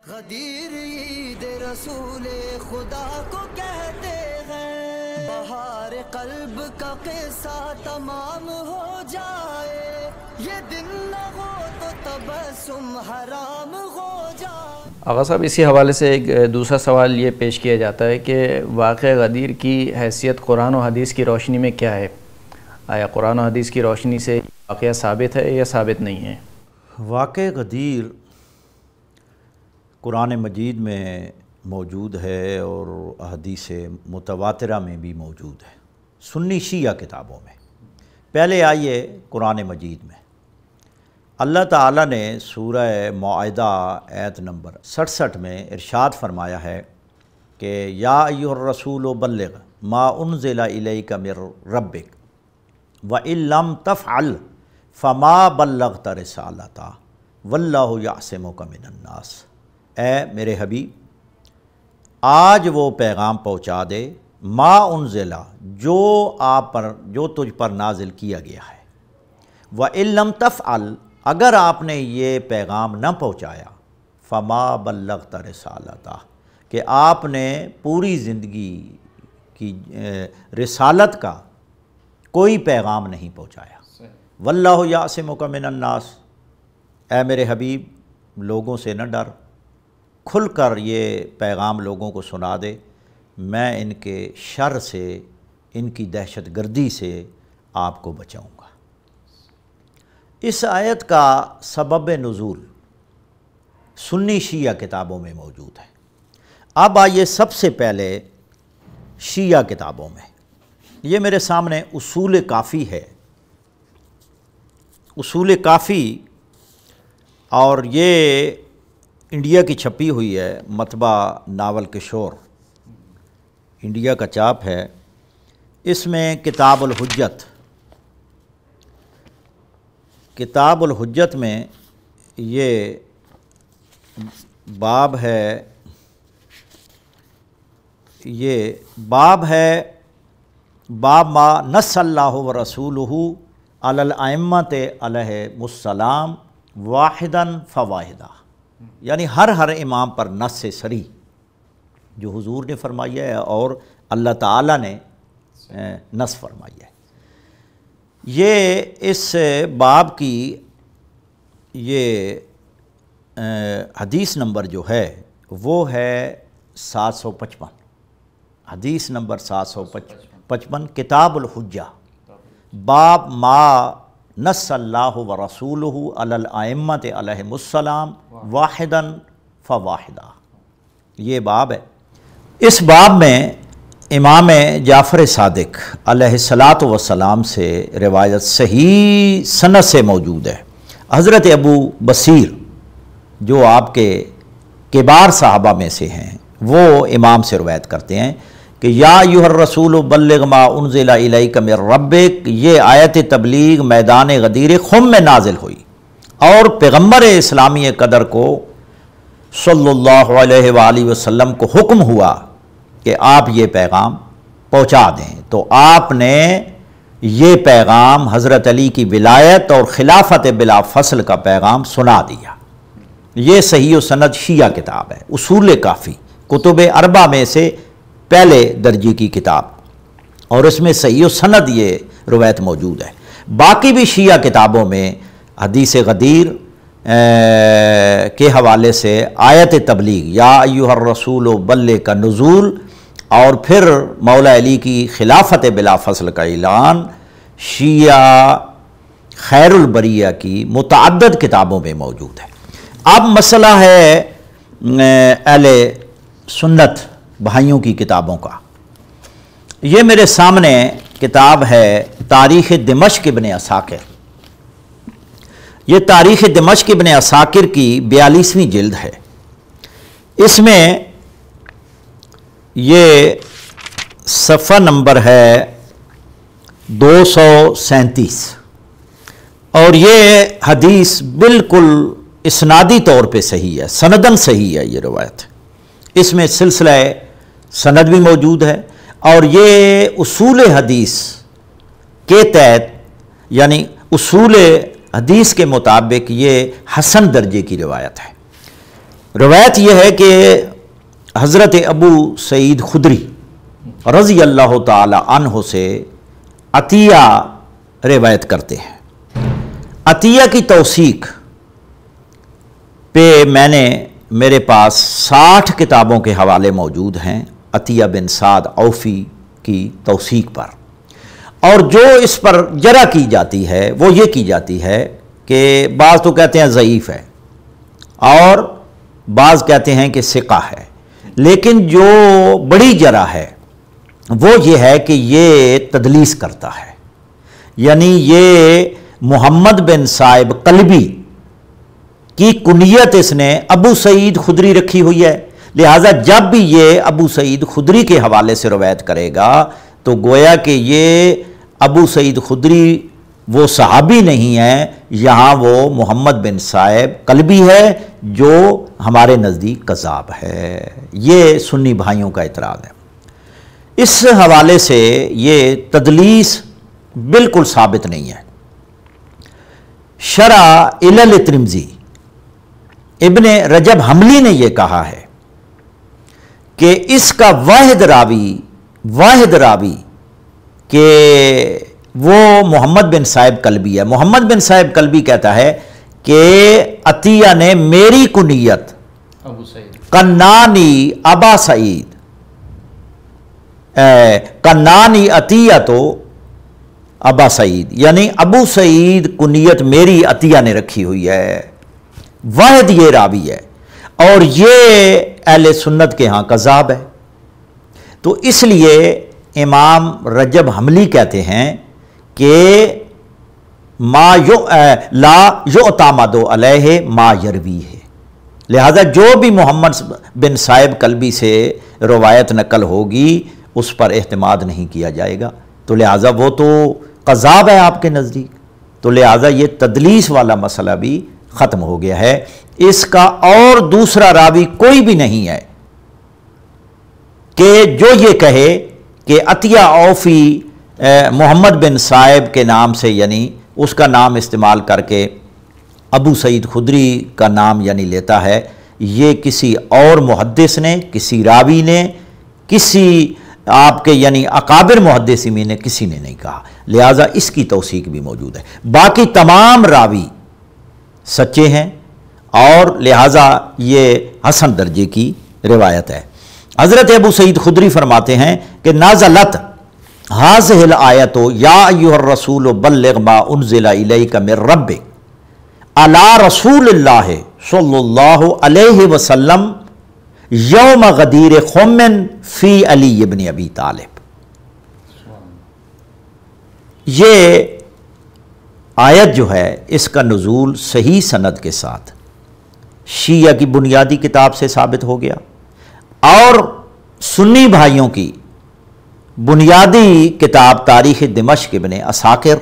غدیر عید رسول خدا کو کہتے ہیں، بہار قلب کا قصہ تمام ہو جائے، یہ دن نہ ہو تو تبسم حرام ہو جائے۔ آغا صاحب، اسی حوالے سے ایک دوسرا سوال یہ پیش کیا جاتا ہے کہ واقعہ غدیر کی حیثیت قرآن و حدیث کی روشنی میں کیا ہے؟ آیا قرآن و حدیث کی روشنی سے واقعہ ثابت ہے یا ثابت نہیں ہے؟ واقعہ غدیر قرآن مجید میں موجود ہے اور احادیث متواترہ میں بھی موجود ہے، سنی شیعہ کتابوں میں۔ پہلے آئیے قرآن مجید میں، اللہ تعالیٰ نے سورہ مائدہ آیت نمبر 67 میں ارشاد فرمایا ہے کہ یا ایھا الرسول بلغ ما انزل الیک من ربک وَإِن لَّمْ تَفْعَلْ فَمَا بَلَّغْتَ رِسَالَتَهُ وَاللَّهُ يَعْصِمُكَ مِنَ النَّاسِ۔ اے میرے حبیب، آج وہ پیغام پہنچا دے ما انزلہ جو تجھ پر نازل کیا گیا ہے، وَإِن لَّمْ تَفْعَلْ اگر آپ نے یہ پیغام نہ پہنچایا، فَمَا بَلَّغْتَ رِسَالَتَهُ کہ آپ نے پوری زندگی کی رسالت کا کوئی پیغام نہیں پہنچایا۔ واللہ یعصمک من الناس، اے میرے حبیب لوگوں سے نہ ڈر، کھل کر یہ پیغام لوگوں کو سنا دے، میں ان کے شر سے، ان کی دہشت گردی سے آپ کو بچاؤں گا۔ اس آیت کا سبب نزول سنی شیعہ کتابوں میں موجود ہے۔ اب آئیے سب سے پہلے شیعہ کتابوں میں، یہ میرے سامنے اصول کافی ہے، اصول کافی، اور یہ انڈیا کی چھپی ہوئی ہے، مطبع ناول کشور انڈیا کا چاپ ہے۔ اس میں کتاب الحجت میں یہ باب ما نص اللہ ورسولہ علی الائمۃ علیہم السلام واحداً فواحدہ، یعنی ہر امام پر نص صریح جو حضور نے فرمائی ہے اور اللہ تعالیٰ نے نص فرمائی ہے۔ یہ اس باب کی یہ حدیث نمبر جو ہے وہ ہے 755، حدیث نمبر 755، کتاب الحجہ، باب ما نص اللہ ورسولہ علی الائمۃ علیہم السلام واحداً فواحدہ، یہ باب ہے۔ اس باب میں امام جعفر صادق علیہ الصلاۃ والسلام سے روایت صحیح سند سے موجود ہے۔ حضرت ابو بصیر جو آپ کے کبار صحابہ میں سے ہیں، وہ امام سے روایت کرتے ہیں کہ یا ایھا الرسول بلغ ما انزل الیک من ربک، یہ آیت تبلیغ میدان غدیر خم میں نازل ہوئی اور پیغمبر اسلامی قدر کو صلی اللہ علیہ وآلہ وسلم کو حکم ہوا کہ آپ یہ پیغام پہنچا دیں، تو آپ نے یہ پیغام حضرت علی کی ولایت اور خلافت بلا فصل کا پیغام سنا دیا۔ یہ صحیح و سند شیعہ کتاب ہے، اصول کافی کتب اربع میں سے پہلے درجے کی کتاب، اور اس میں صحیح و سند یہ روایت موجود ہے۔ باقی بھی شیعہ کتابوں میں حدیث غدیر کے حوالے سے آیت تبلیغ یا ایھا الرسول بلغ کا نزول، اور پھر مولا علی کی خلافت بلا فصل کا اعلان شیعہ خیر البریہ کی متعدد کتابوں میں موجود ہے۔ اب مسئلہ ہے اہل سنت بھائیوں کی کتابوں کا۔ یہ میرے سامنے کتاب ہے تاریخ دمشق ابن عساکر، یہ تاریخ دمشق ابن عساکر کی 42ویں جلد ہے۔ اس میں یہ صفحہ نمبر ہے 237، اور یہ حدیث بالکل اسنادی طور پہ صحیح ہے، سندن صحیح ہے یہ روایت۔ اس میں سلسلہ سند بھی موجود ہے، اور یہ اصول حدیث کے تحت، یعنی اصول حدیث کے مطابق یہ حسن درجے کی روایت ہے۔ روایت یہ ہے کہ حضرت ابو سعید خدری رضی اللہ تعالی عنہ سے عطیہ روایت کرتے ہیں۔ عطیہ کی توثیق پہ میرے پاس 60 کتابوں کے حوالے موجود ہیں عطیہ بن سعد عوفی کی توثیق پر، اور جو اس پر جرح کی جاتی ہے وہ یہ کی جاتی ہے کہ بعض تو کہتے ہیں ضعیف ہے اور بعض کہتے ہیں کہ ثقہ ہے، لیکن جو بڑی جرح ہے وہ یہ ہے کہ یہ تدلیس کرتا ہے، یعنی یہ محمد بن صائب قلبی کی کنیت اس نے ابو سعید خدری رکھی ہوئی ہے، لہٰذا جب بھی یہ ابو سعید خدری کے حوالے سے روایت کرے گا تو گویا کہ یہ ابو سعید خدری وہ صحابی نہیں ہے، یہاں وہ محمد بن صائب قلبی ہے جو ہمارے نزدیک کذاب ہے۔ یہ سنی بھائیوں کا اعتراض ہے۔ اس حوالے سے یہ تدلیس بالکل ثابت نہیں ہے۔ شرح علل ترمذی ابن رجب حملی نے یہ کہا ہے کہ اس کا واحد راوی کہ وہ محمد بن صائب قلبی ہے۔ محمد بن صائب قلبی کہتا ہے کہ عطیہ نے میری کنیت قنانی ابا سعید قنانی عطیہ تو ابا سعید، یعنی ابو سعید کنیت میری عطیہ نے رکھی ہوئی ہے، واحد یہ راوی ہے، اور یہ اہل سنت کے ہاں کذاب ہے۔ تو اس لیے امام رجب حملی کہتے ہیں کہ لا یعتمد علیہ ما یروی ہے، لہذا جو بھی محمد بن صائب قلبی سے روایت نقل ہوگی اس پر اعتماد نہیں کیا جائے گا، تو لہذا وہ تو کذاب ہے آپ کے نزدیک، تو لہذا یہ تدلیس والا مسئلہ بھی ختم ہو گیا ہے۔ اس کا اور دوسرا راوی کوئی بھی نہیں ہے کہ جو یہ کہے کہ عطیہ عوفی محمد بن صائب کے نام سے، یعنی اس کا نام استعمال کر کے ابو سعید خدری کا نام یعنی لیتا ہے، یہ کسی اور محدث نے، کسی راوی نے، کسی آپ کے یعنی اکابر محدثین نے کسی نے نہیں کہا، لہٰذا اس کی توثیق بھی موجود ہے۔ باقی تمام راوی سچے ہیں اور لہٰذا یہ حسن درجے کی روایت ہے۔ حضرت ابو سعید خدری فرماتے ہیں کہ نازلت هذه الآیت یا ایھا الرسول بلغ ما انزل الیک من ربک علی رسول اللہ صلی اللہ علیہ وسلم یوم غدیر خم فی علی ابن ابی طالب۔ یہ آیت جو ہے اس کا نزول صحیح سند کے ساتھ شیعہ کی بنیادی کتاب سے ثابت ہو گیا، اور سنی بھائیوں کی بنیادی کتاب تاریخ دمشق ابن عساکر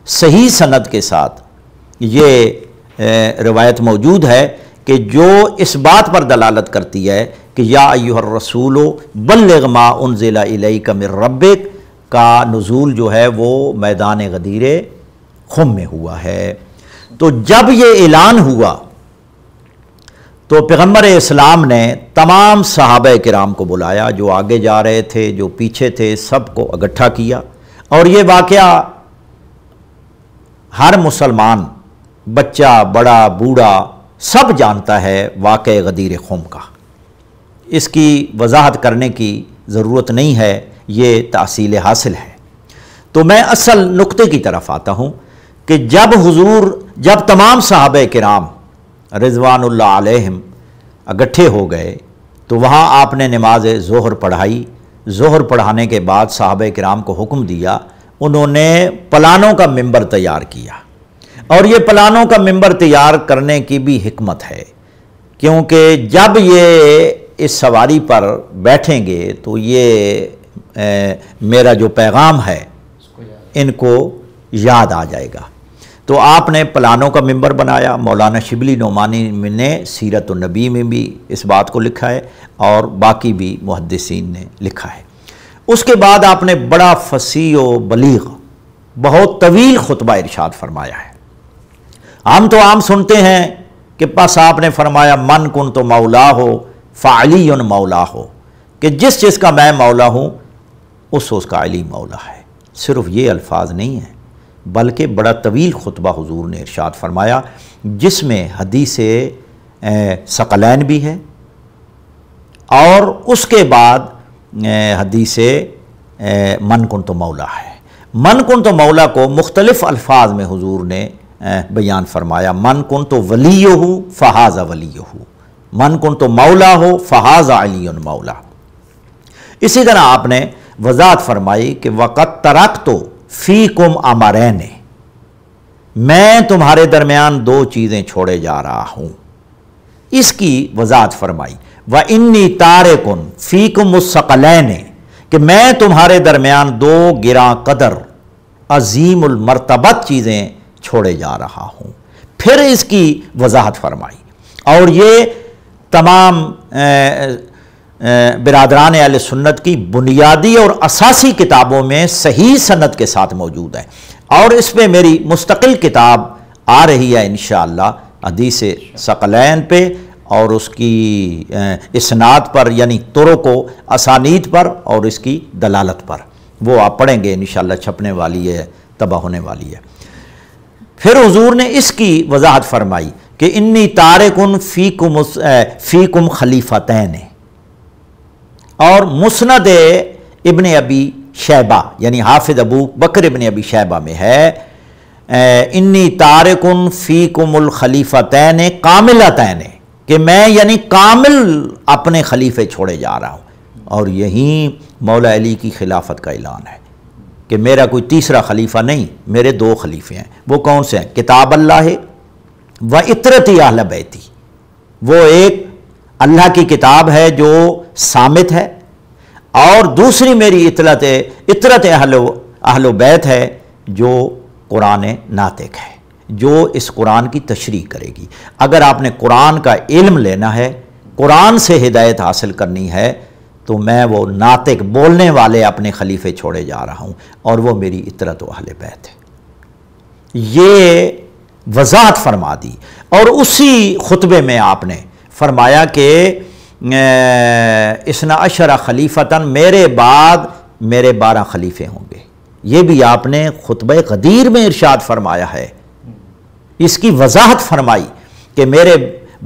صحیح سند کے ساتھ یہ روایت موجود ہے کہ جو اس بات پر دلالت کرتی ہے کہ یا ایھا الرسول بلغ ما انزل الیک من ربک کا نزول جو ہے وہ میدان غدیر خم میں ہوا ہے۔ تو جب یہ اعلان ہوا تو پیغمبر اسلام نے تمام صحابہ کرام کو بلایا، جو آگے جا رہے تھے، جو پیچھے تھے، سب کو اکٹھا کیا، اور یہ واقعہ ہر مسلمان بچہ بڑا بوڑھا سب جانتا ہے واقعہ غدیر خم کا، اس کی وضاحت کرنے کی ضرورت نہیں ہے، یہ تحصیل حاصل ہے۔ تو میں اصل نقطے کی طرف آتا ہوں کہ جب تمام صحابہ کرام رضوان اللہ علیہم اکٹھے ہو گئے تو وہاں آپ نے نماز ظہر پڑھائی۔ ظہر پڑھانے کے بعد صحابہ کرام کو حکم دیا، انہوں نے پلانوں کا ممبر تیار کیا، اور یہ پلانوں کا ممبر تیار کرنے کی بھی حکمت ہے، کیونکہ جب یہ اس سواری پر بیٹھیں گے تو یہ میرا جو پیغام ہے ان کو یاد آ جائے گا۔ تو آپ نے پلانوں کا ممبر بنایا۔ مولانا شبلی نعمانی نے سیرت النبی میں بھی اس بات کو لکھا ہے، اور باقی بھی محدثین نے لکھا ہے۔ اس کے بعد آپ نے بڑا فصیح و بلیغ بہت طویل خطبہ ارشاد فرمایا ہے۔ ہم تو عام سنتے ہیں کہ پس آپ نے فرمایا من کن تو مولا ہو فعلی مولا ہو، کہ جس چیز کا میں مولا ہوں اس کا علی مولا ہے۔ صرف یہ الفاظ نہیں ہیں بلکہ بڑا طویل خطبہ حضور نے ارشاد فرمایا جس میں حدیث ثقلین بھی ہے اور اس کے بعد حدیث من کن تو مولا ہے۔ من کن تو مولا کو مختلف الفاظ میں حضور نے بیان فرمایا، من کن تو ولی ہو فہذا ولی ہو، من کن تو مولا ہو فہذا علی مولا۔ اسی طرح آپ نے وضاحت فرمائی کہ وقت ترکتو فیکم امرین، میں تمہارے درمیان دو چیزیں چھوڑے جا رہا ہوں، اس کی وضاحت فرمائی۔ وَإِنِّي تَارِكٌ فِيكُمُ الثَّقَلَيْنِ، کہ میں تمہارے درمیان دو گراں قدر عظیم المرتبت چیزیں چھوڑے جا رہا ہوں، پھر اس کی وضاحت فرمائی۔ اور یہ تمام برادران اہل سنت کی بنیادی اور اساسی کتابوں میں صحیح سند کے ساتھ موجود ہے، اور اس پہ میری مستقل کتاب آ رہی ہے انشاءاللہ حدیث ثقلین پہ، اور اس کی اسناد پر یعنی طرق و اسانید پر اور اس کی دلالت پر، وہ آپ پڑھیں گے انشاءاللہ، چھپنے والی ہے، طبع ہونے والی ہے۔ پھر حضور نے اس کی وضاحت فرمائی کہ انی تارکن فیکم خلیفتین، اور مسند ابن ابی شیبہ یعنی حافظ ابو بکر ابن ابی شیبہ میں ہے انی تارکن فیکم الخلیفتین کاملتین، کہ میں یعنی کامل اپنے خلیفے چھوڑے جا رہا ہوں، اور یہی مولا علی کی خلافت کا اعلان ہے کہ میرا کوئی تیسرا خلیفہ نہیں، میرے دو خلیفے ہیں۔ وہ کون سے ہیں؟ کتاب اللہ و اطرتی اہل بیتی، وہ ایک اللہ کی کتاب ہے جو صامت ہے، اور دوسری میری اطرت اہل بیت ہے جو قرآن ناطق ہے، جو اس قرآن کی تشریح کرے گی۔ اگر آپ نے قرآن کا علم لینا ہے، قرآن سے ہدایت حاصل کرنی ہے، تو میں وہ ناطق بولنے والے اپنے خلیفے چھوڑے جا رہا ہوں، اور وہ میری اطرت و اہل بیت ہے۔ یہ وضاحت فرما دی، اور اسی خطبے میں آپ نے فرمایا کہ اثنا عشر خلیفتاً، میرے بعد میرے 12 خلیفے ہوں گے۔ یہ بھی آپ نے خطبہ غدیر میں ارشاد فرمایا ہے، اس کی وضاحت فرمائی کہ میرے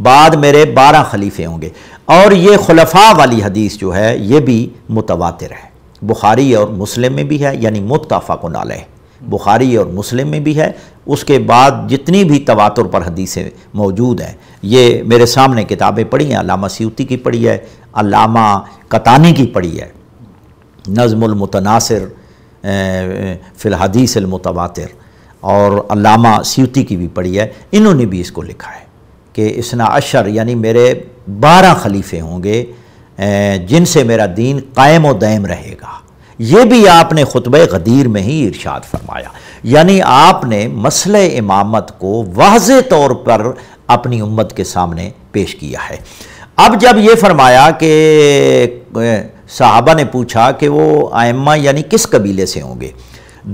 بعد میرے 12 خلیفے ہوں گے۔ اور یہ خلفاء والی حدیث جو ہے یہ بھی متواتر ہے، بخاری اور مسلم میں بھی ہے، یعنی متفق علیہ، بخاری اور مسلم میں بھی ہے۔ اس کے بعد جتنی بھی تواتر پر حدیثیں موجود ہیں، یہ میرے سامنے کتابیں پڑھی ہیں، علامہ سیوطی کی پڑھی ہے، علامہ قطانی کی پڑھی ہے، نظم المتناصر فی الحدیث المتواتر، اور علامہ سیوطی کی بھی پڑھی ہے۔ انہوں نے بھی اس کو لکھا ہے کہ اثنا عشر یعنی میرے 12 خلیفے ہوں گے جن سے میرا دین قائم و دائم رہے گا۔ یہ بھی آپ نے خطبہ غدیر میں ہی ارشاد فرمایا، یعنی آپ نے مسئلہ امامت کو واضح طور پر اپنی امت کے سامنے پیش کیا ہے۔ اب جب یہ فرمایا کہ صحابہ نے پوچھا کہ وہ ائمہ یعنی کس قبیلے سے ہوں گے،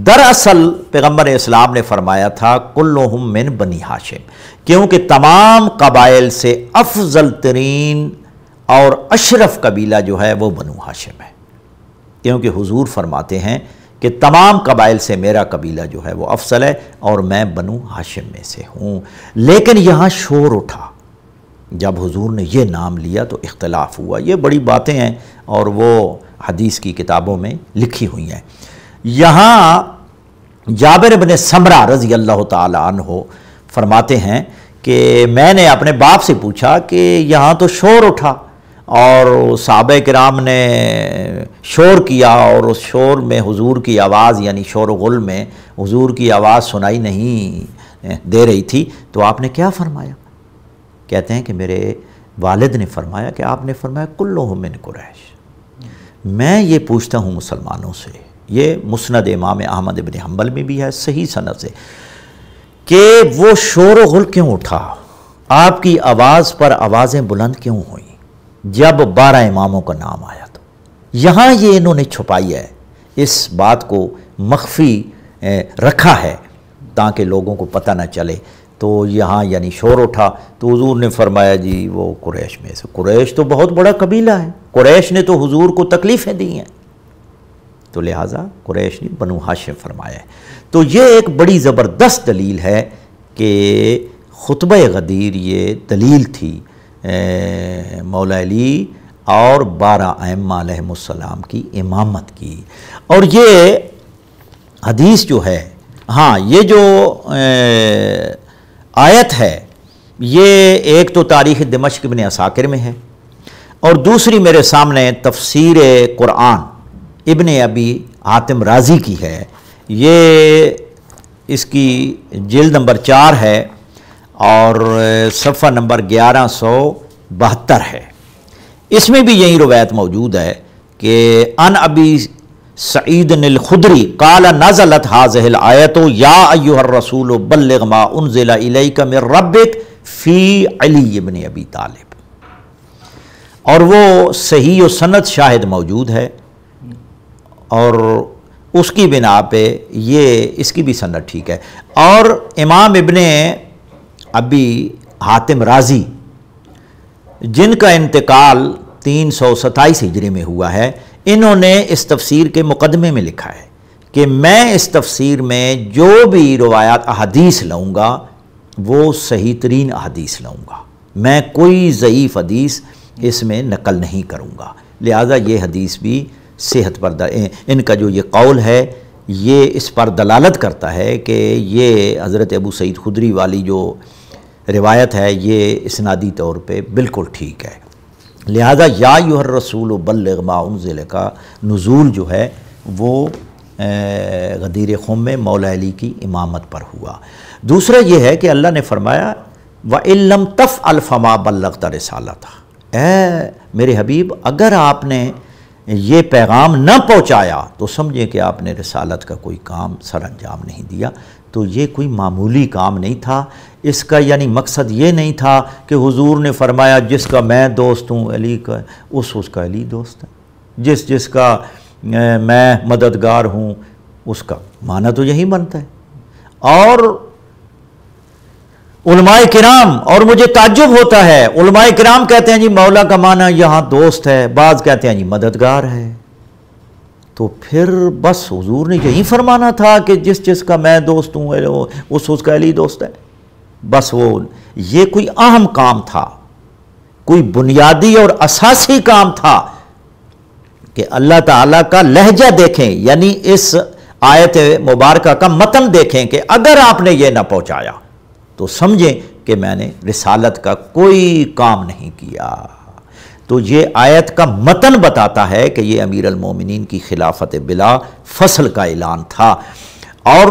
دراصل پیغمبر اسلام نے فرمایا تھا کلہم من بنی ہاشم، کیونکہ تمام قبائل سے افضل ترین اور اشرف قبیلہ جو ہے وہ بنو ہاشم ہے، کیونکہ حضور فرماتے ہیں کہ تمام قبائل سے میرا قبیلہ جو ہے وہ افضل ہے، اور میں بنو ہاشم میں سے ہوں۔ لیکن یہاں شور اٹھا، جب حضور نے یہ نام لیا تو اختلاف ہوا۔ یہ بڑی باتیں ہیں اور وہ حدیث کی کتابوں میں لکھی ہوئی ہیں۔ یہاں جابر بن سمرہ رضی اللہ تعالی عنہ فرماتے ہیں کہ میں نے اپنے باپ سے پوچھا کہ یہاں تو شور اٹھا اور صحابہ کرام نے شور کیا، اور اس شور میں حضور کی آواز یعنی شور و غل میں حضور کی آواز سنائی نہیں دے رہی تھی، تو آپ نے کیا فرمایا؟ کہتے ہیں کہ میرے والد نے فرمایا کہ آپ نے فرمایا کلہم من قریش۔ میں یہ پوچھتا ہوں مسلمانوں سے، یہ مسند امام احمد بن حنبل میں بھی ہے صحیح سند سے، کہ وہ شور و غل کیوں اٹھا، آپ کی آواز پر آوازیں بلند کیوں ہوئیں جب 12 اماموں کا نام آیا؟ تو یہاں یہ انہوں نے چھپائی ہے، اس بات کو مخفی رکھا ہے تاکہ لوگوں کو پتہ نہ چلے۔ تو یہاں یعنی شور اٹھا تو حضور نے فرمایا جی وہ قریش میں سے، قریش تو بہت بڑا قبیلہ ہے، قریش نے تو حضور کو تکلیفیں دی ہیں، تو لہٰذا قریش نے بنو ہاشم فرمایا ہے۔ تو یہ ایک بڑی زبردست دلیل ہے کہ خطبہ غدیر یہ دلیل تھی مولا علی اور 12 ائمہ علیہم السلام کی امامت کی۔ اور یہ حدیث جو ہے، ہاں یہ جو آیت ہے یہ ایک تو تاریخ دمشق ابن عساکر میں ہے، اور دوسری میرے سامنے تفسیر قرآن ابن ابی حاتم رازی کی ہے، یہ اس کی جلد نمبر 4 ہے اور صفحہ نمبر 1172 ہے۔ اس میں بھی یہی روایت موجود ہے کہ ان ابی سعید الخدری قال نزلت هذه الآیۃ یا ایھا الرسول بلغ ما انزل الیک من ربک فی علی ابن ابی طالب، اور وہ صحیح و سند شاہد موجود ہے، اور اس کی بنا پہ یہ اس کی بھی سند ٹھیک ہے۔ اور امام ابن ابی حاتم رازی جن کا انتقال 327 ہجری میں ہوا ہے، انہوں نے اس تفسیر کے مقدمے میں لکھا ہے کہ میں اس تفسیر میں جو بھی روایات احادیث لوں گا وہ صحیح ترین احادیث لوں گا، میں کوئی ضعیف حدیث اس میں نقل نہیں کروں گا، لہذا یہ حدیث بھی صحت پر ان کا جو یہ قول ہے یہ اس پر دلالت کرتا ہے کہ یہ حضرت ابو سعید خدری والی جو روایت ہے یہ اسنادی طور پہ بالکل ٹھیک ہے۔ لہذا یا ایھا الرسول بلغ ما انزل کا نزول جو ہے وہ غدیر خم میں مولا علی کی امامت پر ہوا۔ دوسرا یہ ہے کہ اللہ نے فرمایا وَإِن لَّمْ تَفْعَلْ فَمَا بَلَّغْتَ رِسَالَتَهُ، اے میرے حبیب اگر آپ نے یہ پیغام نہ پہنچایا تو سمجھیں کہ آپ نے رسالت کا کوئی کام سر انجام نہیں دیا۔ تو یہ کوئی معمولی کام نہیں تھا، اس کا یعنی مقصد یہ نہیں تھا کہ حضور نے فرمایا جس کا میں دوست ہوں علی کا اس کا علی دوست ہے، جس کا میں مددگار ہوں اس کا معنی تو یہی بنتا ہے۔ اور علماء کرام، اور مجھے تعجب ہوتا ہے، علماء کرام کہتے ہیں جی مولا کا معنی یہاں دوست ہے، بعض کہتے ہیں جی مددگار ہے، تو پھر بس حضور نے یہی فرمانا تھا کہ جس کا میں دوست ہوں اس کا علی دوست ہے، بس وہ یہ کوئی اہم کام تھا، کوئی بنیادی اور اساسی کام تھا کہ اللہ تعالیٰ کا لہجہ دیکھیں، یعنی اس آیت مبارکہ کا متن دیکھیں کہ اگر آپ نے یہ نہ پہنچایا تو سمجھیں کہ میں نے رسالت کا کوئی کام نہیں کیا۔ تو یہ آیت کا متن بتاتا ہے کہ یہ امیر المومنین کی خلافت بلا فصل کا اعلان تھا۔ اور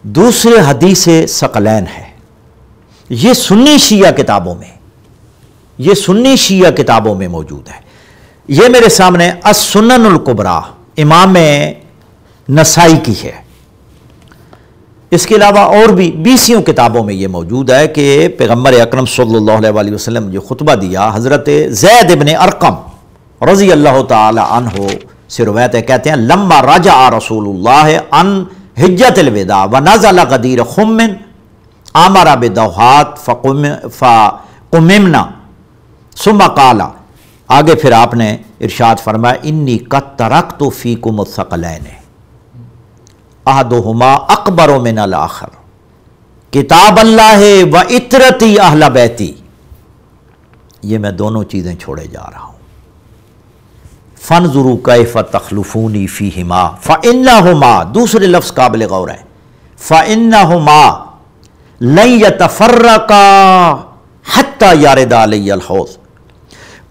دوسرے حدیث ثقلین ہے، یہ سنی شیعہ کتابوں میں موجود ہے۔ یہ میرے سامنے السنن الکبریٰ امام نسائی کی ہے، اس کے علاوہ اور بھی 20 کتابوں میں یہ موجود ہے کہ پیغمبر اکرم صلی اللہ علیہ وسلم جو خطبہ دیا، حضرت زید ابن ارقم رضی اللہ تعالی عنہ سے روایت ہے، کہتے ہیں لما رجع رسول اللہ عن حجۃ الوداع ونزل غدیر خم امر بدوحات فقممنا ثم قال، آگے پھر آپ نے ارشاد فرمایا انی قد ترکت فیکم الثقلین احدہما اکبر من الآخر کتاب اللہ و اطرتی اہل بیتی، یہ میں دونوں چیزیں چھوڑے جا رہا ہوں۔ فانظروا کیف تخلفونی فیہما فانہما، دوسرے لفظ قابل غور ہے، فانہما لن یتفرقا حتی یرد علی الحوض،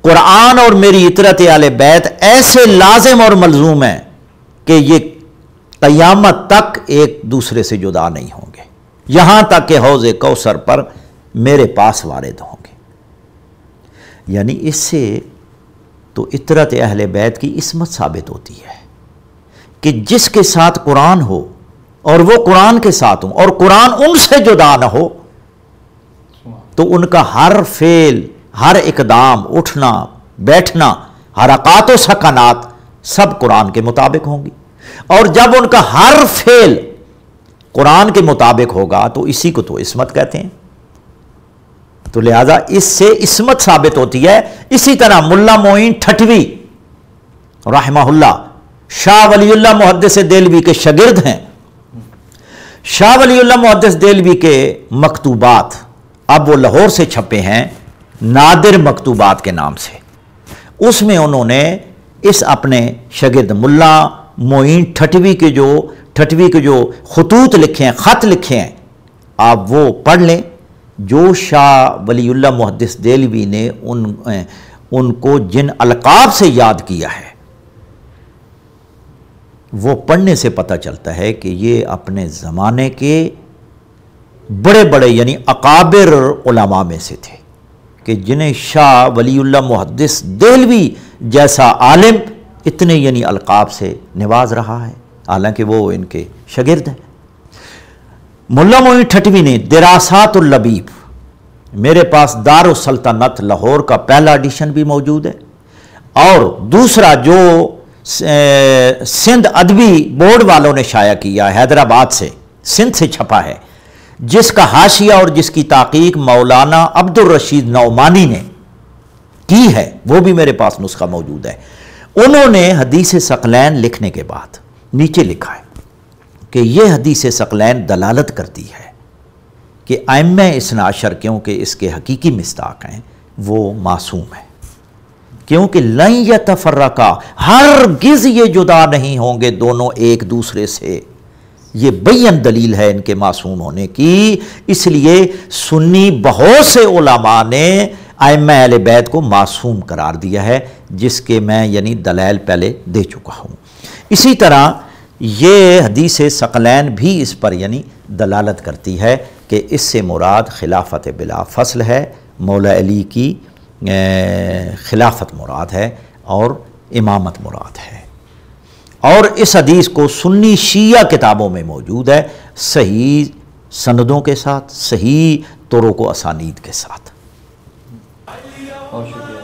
قرآن اور میری اطرت اہل بیت ایسے لازم اور ملزوم ہیں کہ یہ قیامت تک ایک دوسرے سے جدا نہیں ہوں گے، یہاں تک کہ حوض کوثر پر میرے پاس وارد ہوں گے۔ یعنی اس سے تو اطرت اہل بیت کی عصمت ثابت ہوتی ہے کہ جس کے ساتھ قرآن ہو اور وہ قرآن کے ساتھ ہوں اور قرآن ان سے جدا نہ ہو تو ان کا ہر فعل، ہر اقدام، اٹھنا بیٹھنا، حرکات و سکنات سب قرآن کے مطابق ہوں گی، اور جب ان کا ہر فعل قرآن کے مطابق ہوگا تو اسی کو تو عصمت کہتے ہیں. تو لہذا اس سے عصمت ثابت ہوتی ہے. اسی طرح ملا معین ٹھٹوی رحمہ اللہ شاہ ولی اللہ محدث دہلوی کے شاگرد ہیں. شاہ ولی اللہ محدث دہلوی کے مکتوبات اب وہ لاہور سے چھپے ہیں نادر مکتوبات کے نام سے. اس میں انہوں نے اس اپنے شاگرد ملا معین ٹھٹوی کے جو خطوط لکھے ہیں، خط لکھے ہیں، آپ وہ پڑھ لیں. جو شاہ ولی اللہ محدث دہلوی نے ان کو جن القاب سے یاد کیا ہے وہ پڑھنے سے پتہ چلتا ہے کہ یہ اپنے زمانے کے بڑے بڑے یعنی اکابر علماء میں سے تھے کہ جنہیں شاہ ولی اللہ محدث دہلوی جیسا عالم اتنے یعنی القاب سے نواز رہا ہے، حالانکہ وہ ان کے شاگرد ہیں. ملا معین ٹھٹوی نے دراسات اللبیب، میرے پاس دار السلطنت لاہور کا پہلا ایڈیشن بھی موجود ہے، اور دوسرا جو سندھ ادبی بورڈ والوں نے شائع کیا حیدرآباد سے، سندھ سے چھپا ہے، جس کا حاشیہ اور جس کی تحقیق مولانا عبد الرشید نعمانی نے کی ہے، وہ بھی میرے پاس نسخہ موجود ہے. انہوں نے حدیث ثقلین لکھنے کے بعد نیچے لکھا ہے کہ یہ حدیث ثقلین دلالت کرتی ہے کہ ائمہ اثنا عشر کیونکہ اس کے حقیقی مصداق ہیں وہ معصوم ہیں، کیونکہ لن یتفرقا ہرگز یہ جدا نہیں ہوں گے دونوں ایک دوسرے سے. یہ بین دلیل ہے ان کے معصوم ہونے کی. اس لیے سنی بہت سے علماء نے ائمہ اہل بیت کو معصوم قرار دیا ہے، جس کے میں یعنی دلائل پہلے دے چکا ہوں. اسی طرح یہ حدیث ثقلین بھی اس پر یعنی دلالت کرتی ہے کہ اس سے مراد خلافت بلا فصل ہے، مولا علی کی خلافت مراد ہے اور امامت مراد ہے. اور اس حدیث کو سنی شیعہ کتابوں میں موجود ہے، صحیح سندوں کے ساتھ، صحیح طرق و اسانید کے ساتھ. بہت شکریہ.